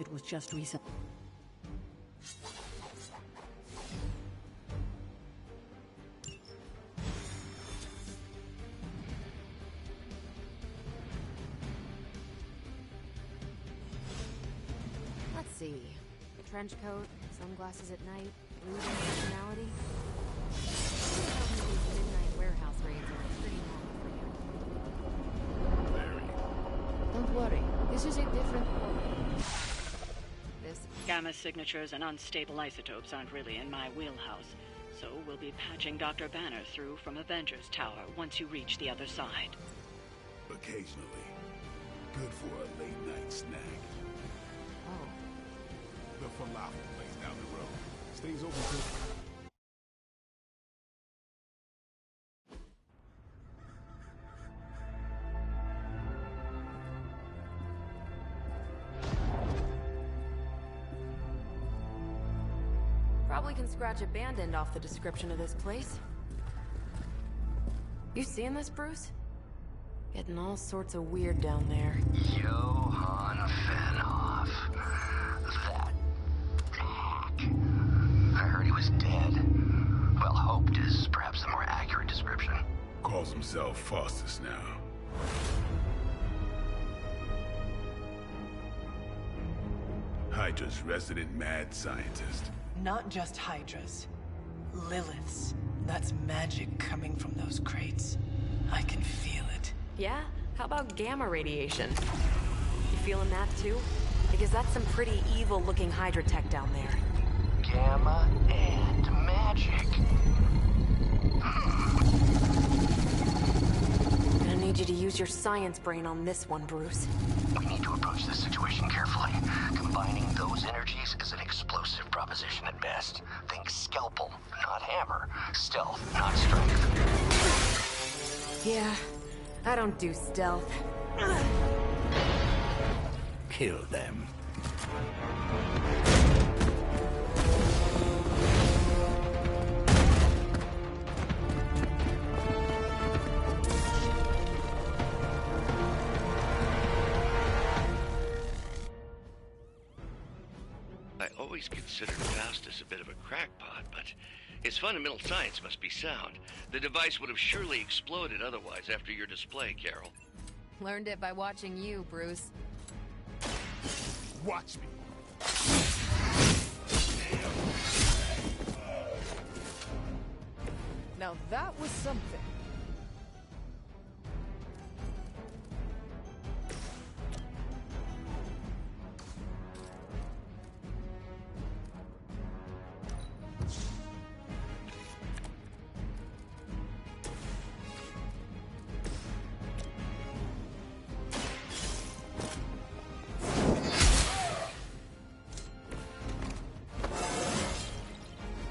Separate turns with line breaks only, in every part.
It was just recent.
Let's see. A trench coat, sunglasses at night, mood and personality. These midnight warehouse raids are pretty normal for you.
Very.
Don't worry, this is a different world.
This
Gamma signatures and unstable isotopes aren't really in my wheelhouse, so we'll be patching Dr. Banner through from Avengers Tower once you reach the other side.
Occasionally. Good for a late-night snack.
oh.
The falafel place down the road. Stays open till...
Probably can scratch abandoned off the description of this place. You seeing this, Bruce? Getting all sorts of weird down there.
Johann Fenhoff. That hack. I heard he was dead. Well, hoped is perhaps a more accurate description.
Calls himself Faustus now. Hydra's resident mad scientist.
Not just Hydras. Liliths. That's magic coming from those crates. I can feel it.
Yeah? How about gamma radiation? You feeling that too? Because that's some pretty evil-looking Hydra tech down there.
Gamma and magic.
Gonna need you to use your science brain on this one, Bruce.
We need to approach this situation carefully. Combining those energies is an explosive proposition at best. Think scalpel, not hammer. Stealth, not strength.
Yeah, I don't do stealth.
Kill them.
I always considered Faustus a bit of a crackpot, but his fundamental science must be sound. The device would have surely exploded otherwise after your display, Carol.
Learned it by watching you, Bruce.
Watch me.
Now that was something.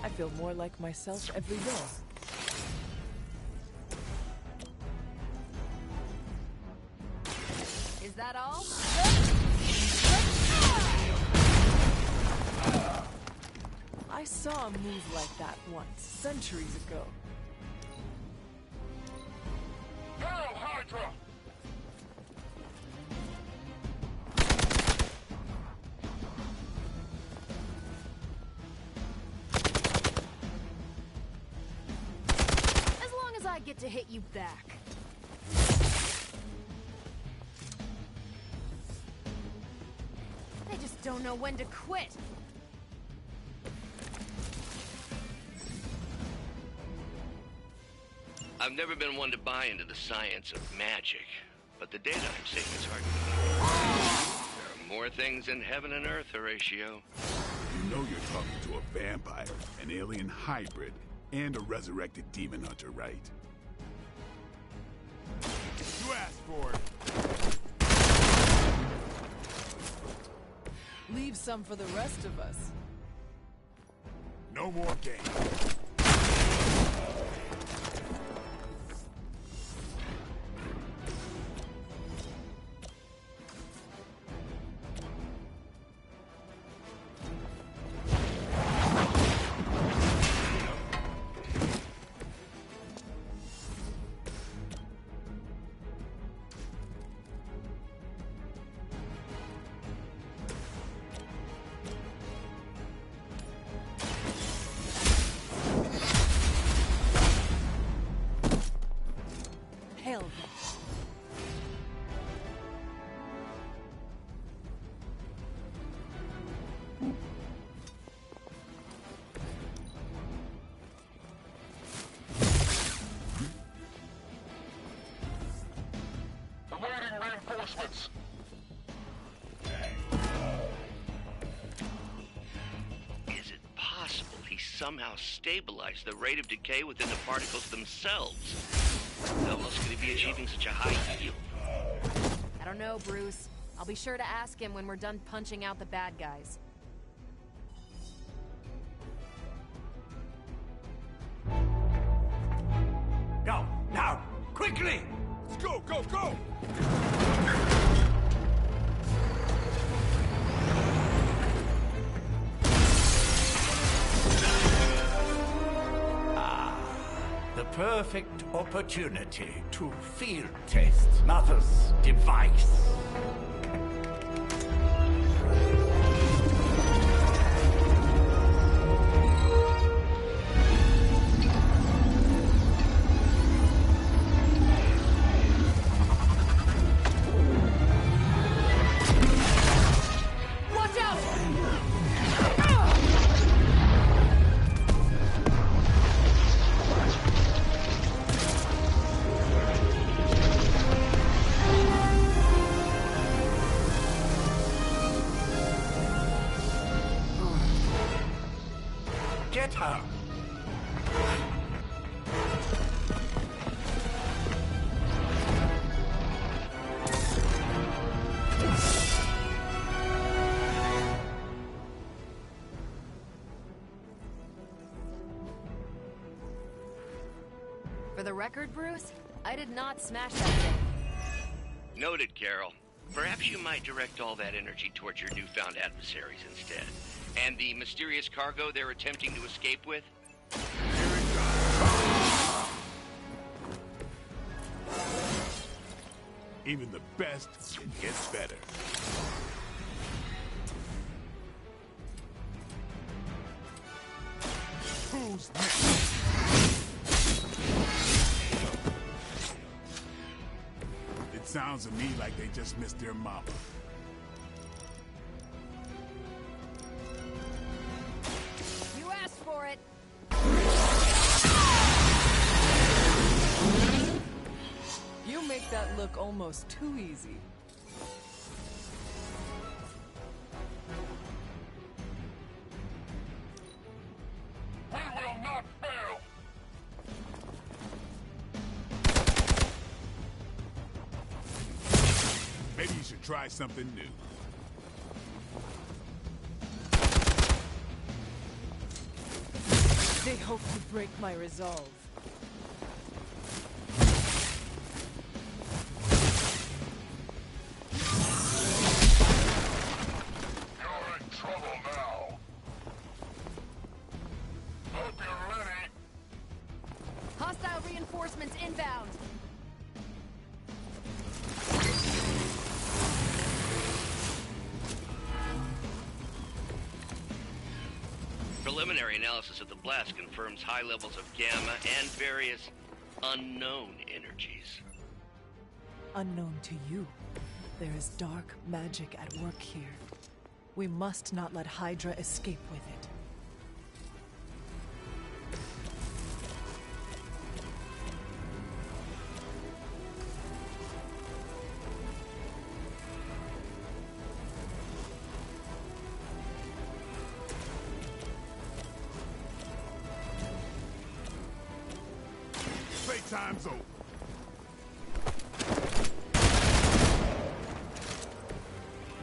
I feel more like myself every day.
Is that all?
I saw a move like that once, centuries ago.
Hail Hydra!
As long as I get to hit you back. They just don't know when to quit.
I've never been one to buy into the science of magic, but the data I'm seeing is hard to believe. There are more things in heaven and earth, Horatio.
You know you're talking to a vampire, an alien hybrid, and a resurrected demon hunter, right? You asked for it.
Leave some for the rest of us.
No more games.
reinforcements.
Is it possible he somehow stabilized the rate of decay within the particles themselves? How else could he be achieving such a high yield?
I don't know, Bruce. I'll be sure to ask him when we're done punching out the bad guys.
Go! Now! Quickly!
Let's go, go, go!
The perfect opportunity to field test Mother's device. Get her!
For the record, Bruce, I did not smash that thing.
Noted, Carol. Perhaps you might direct all that energy towards your newfound adversaries instead. And the mysterious cargo they're attempting to escape with?
Even the best gets better. Who's next? It sounds to me like they just missed their mama.
You asked for it.
You make that look almost too easy.
We will not fail!
Maybe you should try something new.
They hope to break my resolve.
You're in trouble now. Hope you're ready.
Hostile reinforcements inbound.
Preliminary analysis of the blast confirms high levels of gamma and various unknown energies.
Unknown to you, there is dark magic at work here. We must not let Hydra escape with it.
Playtime's over.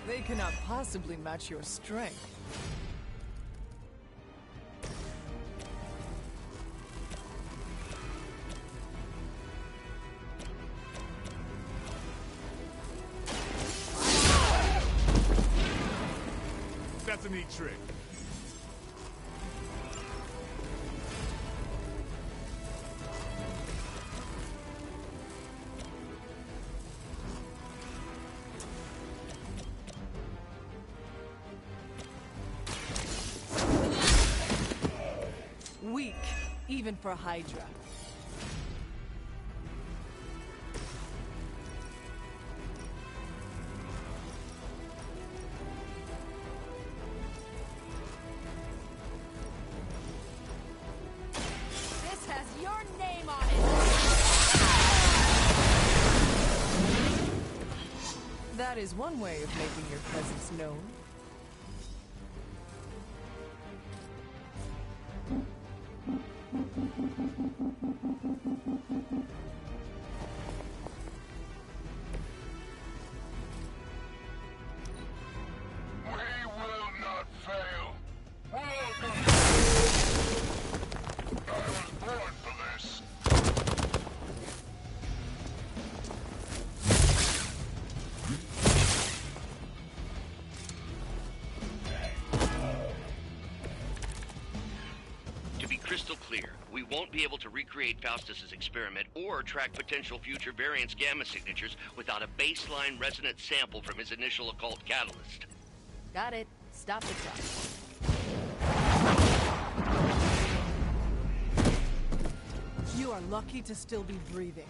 They cannot possibly match your strength.
That's a neat trick.
Weak, even for Hydra.
This has your name on it.
is one way of making your presence known.
We will not fail. Welcome. I was born for this.
To be crystal clear, we won't be able to recreate Faustus's experiment or track potential future variants' gamma signatures without a baseline resonant sample from his initial occult catalyst.
Got it. Stop the truck.
You are lucky to still be breathing.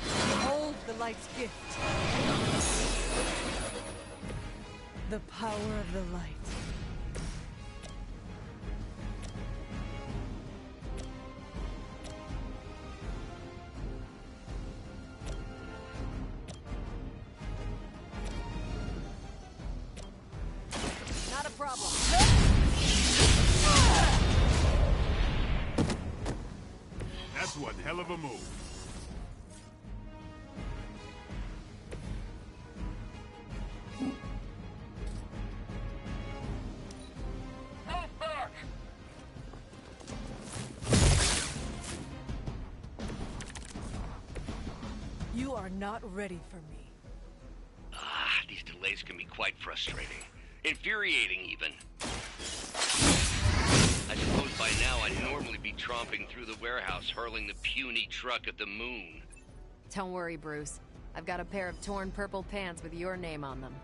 Behold the light's gift. The power of the light.
Not a problem.
That's one hell of a move.
Move back.
You are not ready for me.
Ah, these delays can be quite frustrating. Infuriating, even. I suppose by now I'd normally be tromping through the warehouse, hurling the puny truck at the moon.
Don't worry, Bruce. I've got a pair of torn purple pants with your name on them.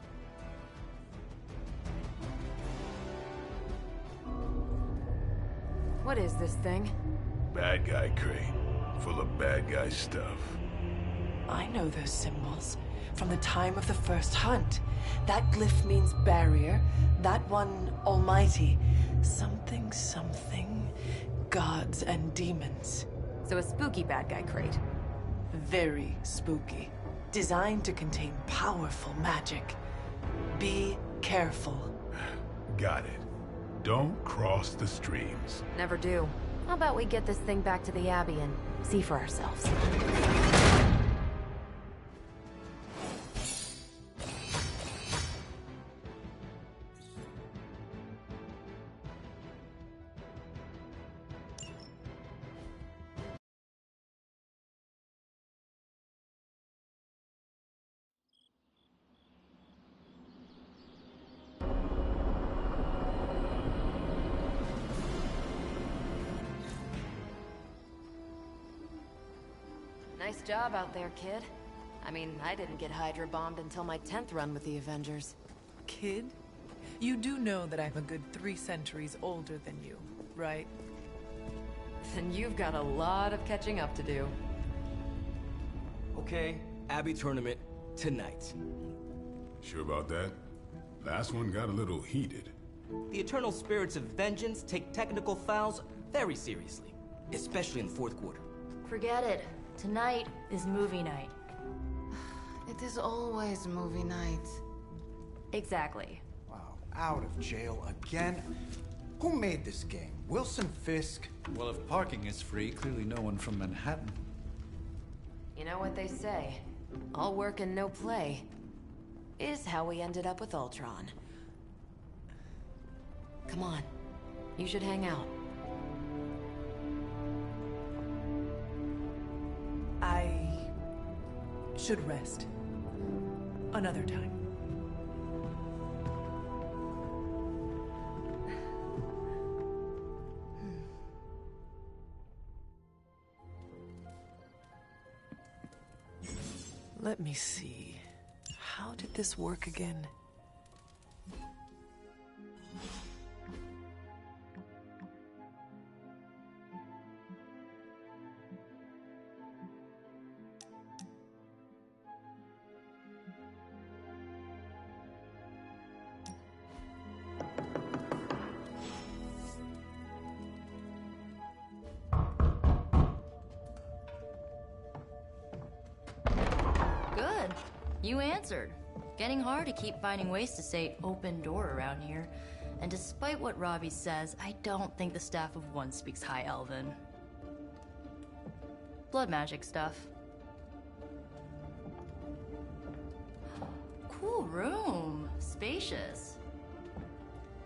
What is this thing?
Bad guy crate. Full of bad guy stuff.
I know those symbols from the time of the first hunt. That glyph means barrier, that one almighty. Something, something. Gods and demons.
So a spooky bad guy crate.
Very spooky. Designed to contain powerful magic. Be careful.
Got it. Don't cross the streams.
Never do. How about we get this thing back to the Abbey and see for ourselves? Nice job out there, kid. I mean, I didn't get Hydra bombed until my 10th run with the Avengers.
Kid, you do know that I'm a good 3 centuries older than you, right?
Then you've got a lot of catching up to do.
Okay, Abbey tournament tonight.
Sure about that? Last one got a little heated.
The eternal spirits of vengeance take technical fouls very seriously, especially in the fourth quarter.
Forget it. Tonight is movie night.
It is always movie night.
Exactly.
Wow, out of jail again? Who made this game? Wilson Fisk?
Well, if parking is free, clearly no one from Manhattan.
You know what they say? All work and no play is how we ended up with Ultron. Come on. You should hang out.
I should rest. Another time. Let me see. How did this work again?
You answered. Getting hard to keep finding ways to say open door around here. And despite what Robbie says, I don't think the staff of one speaks High Elven. Blood magic stuff. Cool room. Spacious.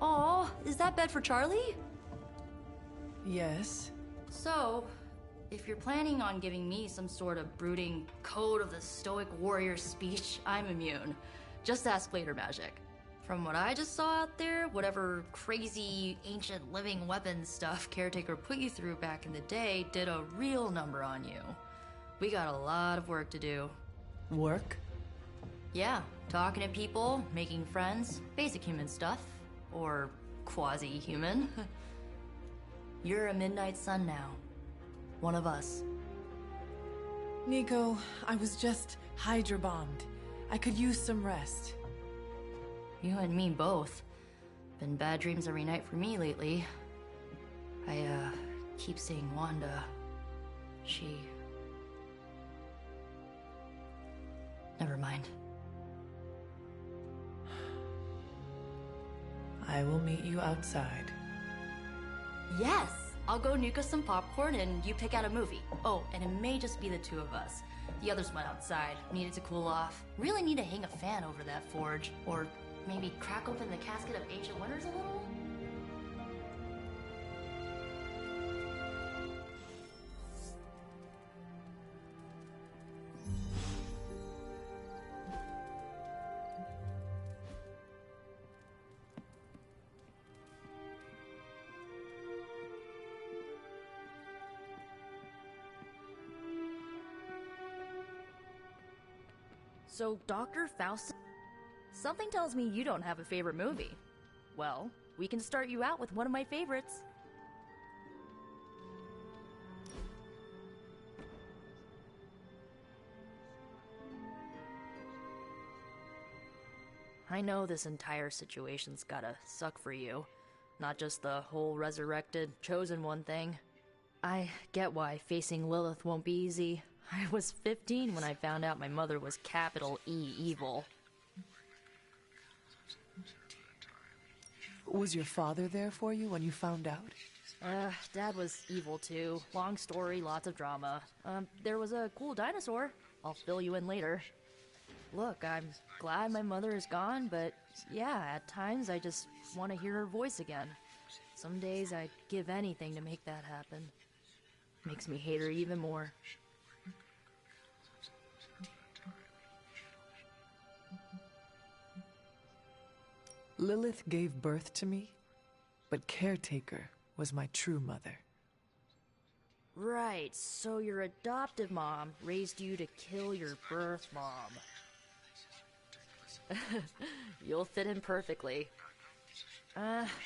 Aw, is that bed for Charlie?
Yes.
So, if you're planning on giving me some sort of brooding code of the stoic warrior speech, I'm immune. Just ask later, Magik. From what I just saw out there, whatever crazy ancient living weapons stuff Caretaker put you through back in the day did a real number on you. We got a lot of work to do.
Work?
Yeah, talking to people, making friends, basic human stuff. Or quasi-human. You're a Midnight Sun now. One of us.
Nico, I was just Hydra bombed. I could use some rest.
You and me both. Been bad dreams every night for me lately. I, keep seeing Wanda. She... Never mind.
I will meet you outside.
Yes! I'll go nuke us some popcorn and you pick out a movie. Oh, and it may just be the two of us. The others went outside, needed to cool off. Really need to hang a fan over that forge. Or maybe crack open the casket of ancient wonders a little?
So, Dr. Faust... Something tells me you don't have a favorite movie. Well, we can start you out with one of my favorites. I know this entire situation's gotta suck for you. Not just the whole resurrected, chosen one thing. I get why facing Lilith won't be easy. I was 15 when I found out my mother was capital E evil.
Was your father there for you when you found out?
Dad was evil too. Long story, lots of drama. There was a cool dinosaur. I'll fill you in later. Look, I'm glad my mother is gone, but yeah, at times I just want to hear her voice again. Some days I'd give anything to make that happen. Makes me hate her even more.
Lilith gave birth to me, but Caretaker was my true mother.
Right, so your adoptive mom raised you to kill your birth mom. You'll fit in perfectly.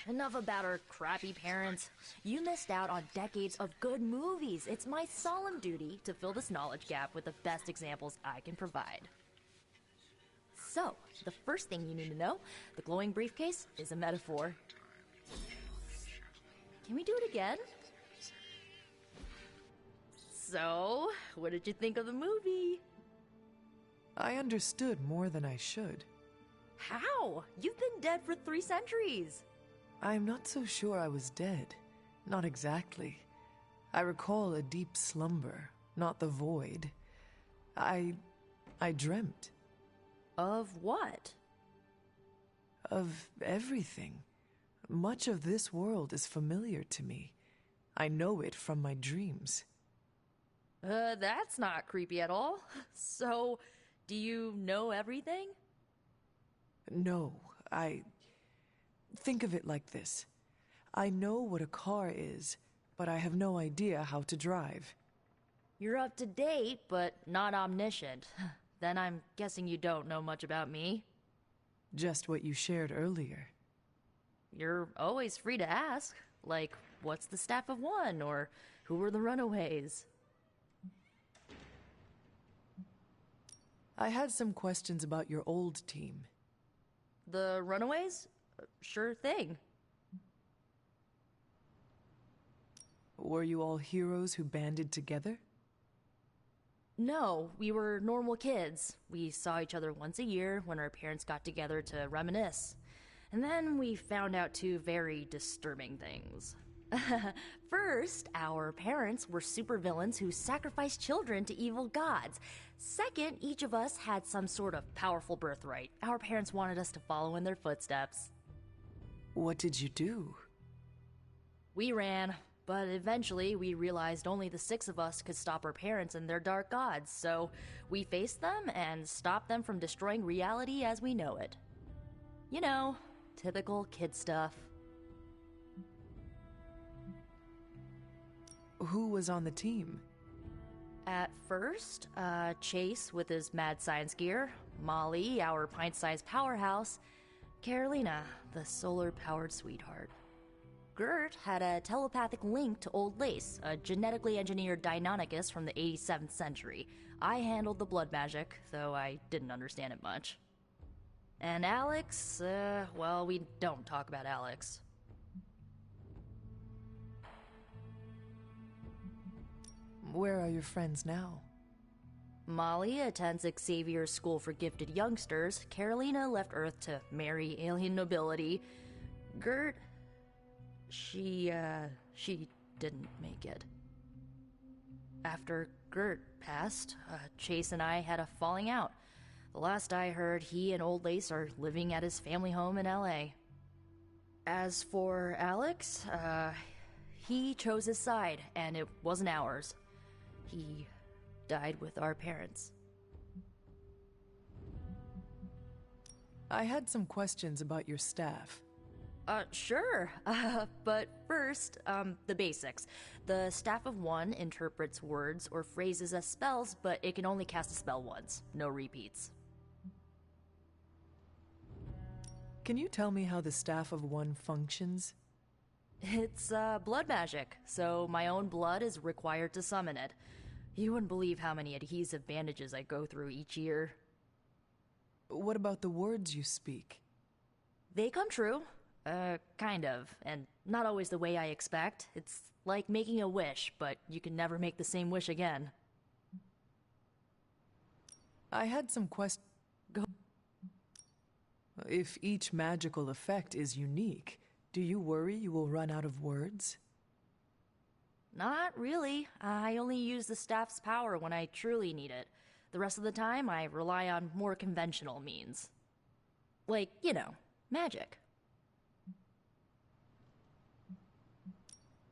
Enough about her crappy parents. You missed out on decades of good movies. It's my solemn duty to fill this knowledge gap with the best examples I can provide. So, the first thing you need to know, the glowing briefcase is a metaphor. Can we do it again? So, what did you think of the movie?
I understood more than I should.
How? You've been dead for 3 centuries.
I'm not so sure I was dead. Not exactly. I recall a deep slumber, not the void. I dreamt.
Of what?
Of everything. Much of this world is familiar to me. I know it from my dreams.
That's not creepy at all. So, do you know everything?
No, Think of it like this. I know what a car is, but I have no idea how to drive.
You're up to date, but not omniscient. Then I'm guessing you don't know much about me.
Just what you shared earlier.
You're always free to ask. Like, what's the staff of one? Or who were the Runaways?
I had some questions about your old team.
The Runaways? Sure thing.
Were you all heroes who banded together?
No, we were normal kids. We saw each other once a year when our parents got together to reminisce. And then we found out two very disturbing things. First, our parents were supervillains who sacrificed children to evil gods. Second, each of us had some sort of powerful birthright. Our parents wanted us to follow in their footsteps.
What did you do?
We ran, but eventually we realized only the 6 of us could stop our parents and their dark gods, so we faced them and stopped them from destroying reality as we know it. You know, typical kid stuff.
Who was on the team?
At first, Chase with his mad science gear, Molly, our pint-sized powerhouse, Carolina, the solar-powered sweetheart. Gert had a telepathic link to Old Lace, a genetically engineered Deinonychus from the 87th century. I handled the blood magic, though I didn't understand it much. And Alex, well, we don't talk about Alex.
Where are your friends now?
Molly attends Xavier's School for Gifted Youngsters. Carolina left Earth to marry alien nobility. Gert... She didn't make it. After Gert passed, Chase and I had a falling out. The last I heard, he and Old Lace are living at his family home in L.A. As for Alex, he chose his side, and it wasn't ours. He died with our parents.
I had some questions about your staff.
Sure. But first, the basics. The Staff of One interprets words or phrases as spells, but it can only cast a spell once. No repeats.
Can you tell me how the Staff of One functions?
It's, blood magic, so my own blood is required to summon it. You wouldn't believe how many adhesive bandages I go through each year.
What about the words you speak?
They come true. Kind of, and not always the way I expect. It's like making a wish, but you can never make the same wish again.
I had some questions. Go. If each magical effect is unique, do you worry you will run out of words?
Not really. I only use the staff's power when I truly need it. The rest of the time, I rely on more conventional means. Like, you know, magic.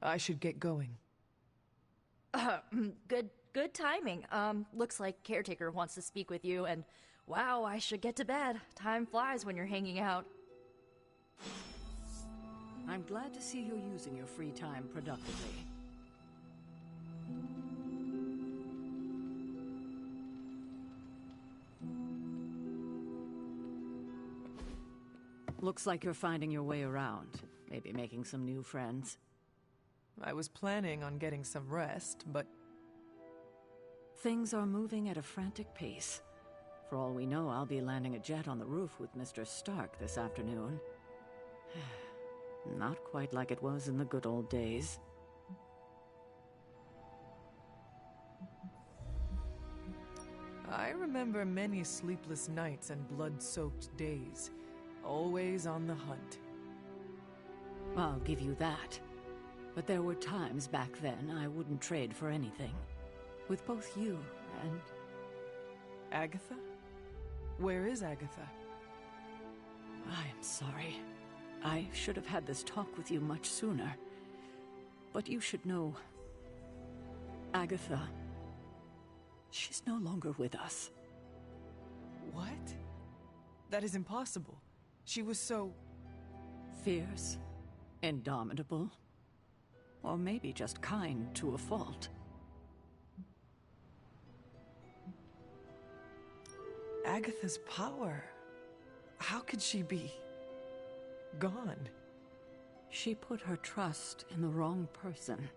I should get going.
Good timing. Looks like Caretaker wants to speak with you, and wow, I should get to bed. Time flies when you're hanging out.
I'm glad to see you're using your free time productively. Looks like you're finding your way around. Maybe making some new friends.
I was planning on getting some rest, but...
Things are moving at a frantic pace. For all we know, I'll be landing a jet on the roof with Mr. Stark this afternoon. Not quite like it was in the good old days.
I remember many sleepless nights and blood-soaked days. Always on the hunt.
I'll give you that. But there were times back then I wouldn't trade for anything. With both you and...
Agatha? Where is Agatha?
I'm sorry. I should have had this talk with you much sooner. But you should know... Agatha... She's no longer with us.
What? That is impossible. She was so...
Fierce, indomitable, or maybe just kind to a fault.
Agatha's power. How could she be... gone?
She put her trust in the wrong person.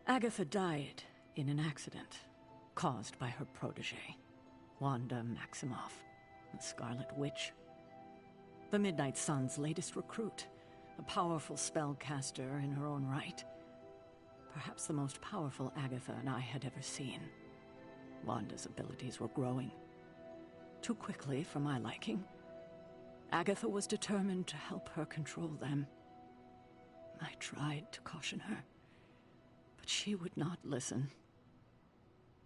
Agatha died in an accident caused by her protege, Wanda Maximoff, the Scarlet Witch. The Midnight Sun's latest recruit, a powerful spellcaster in her own right. Perhaps the most powerful Agatha and I had ever seen. Wanda's abilities were growing. Too quickly for my liking. Agatha was determined to help her control them. I tried to caution her, but she would not listen.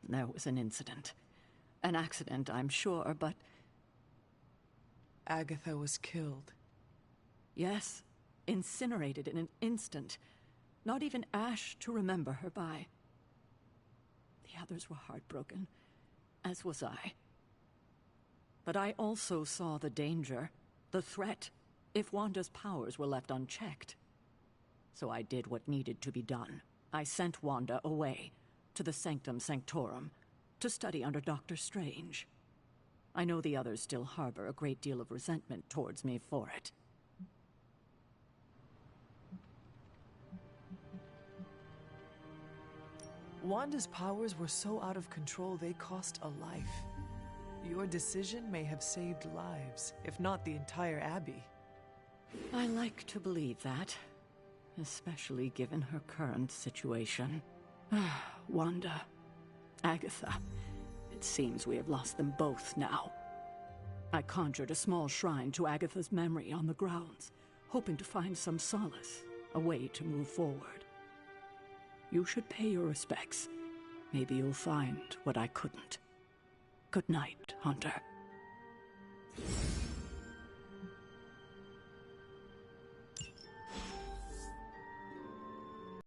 There was an incident. An accident, I'm sure, but...
Agatha was killed.
Yes, incinerated in an instant. Not even ash to remember her by. The others were heartbroken, as was I. But I also saw the danger, the threat, if Wanda's powers were left unchecked. So I did what needed to be done. I sent Wanda away, to the Sanctum Sanctorum, to study under Doctor Strange. I know the others still harbor a great deal of resentment towards me for it.
Wanda's powers were so out of control they cost a life. Your decision may have saved lives, if not the entire Abbey.
I like to believe that, especially given her current situation. Wanda, Agatha, it seems we have lost them both now. I conjured a small shrine to Agatha's memory on the grounds, hoping to find some solace, a way to move forward. You should pay your respects. Maybe you'll find what I couldn't. Good night, Hunter.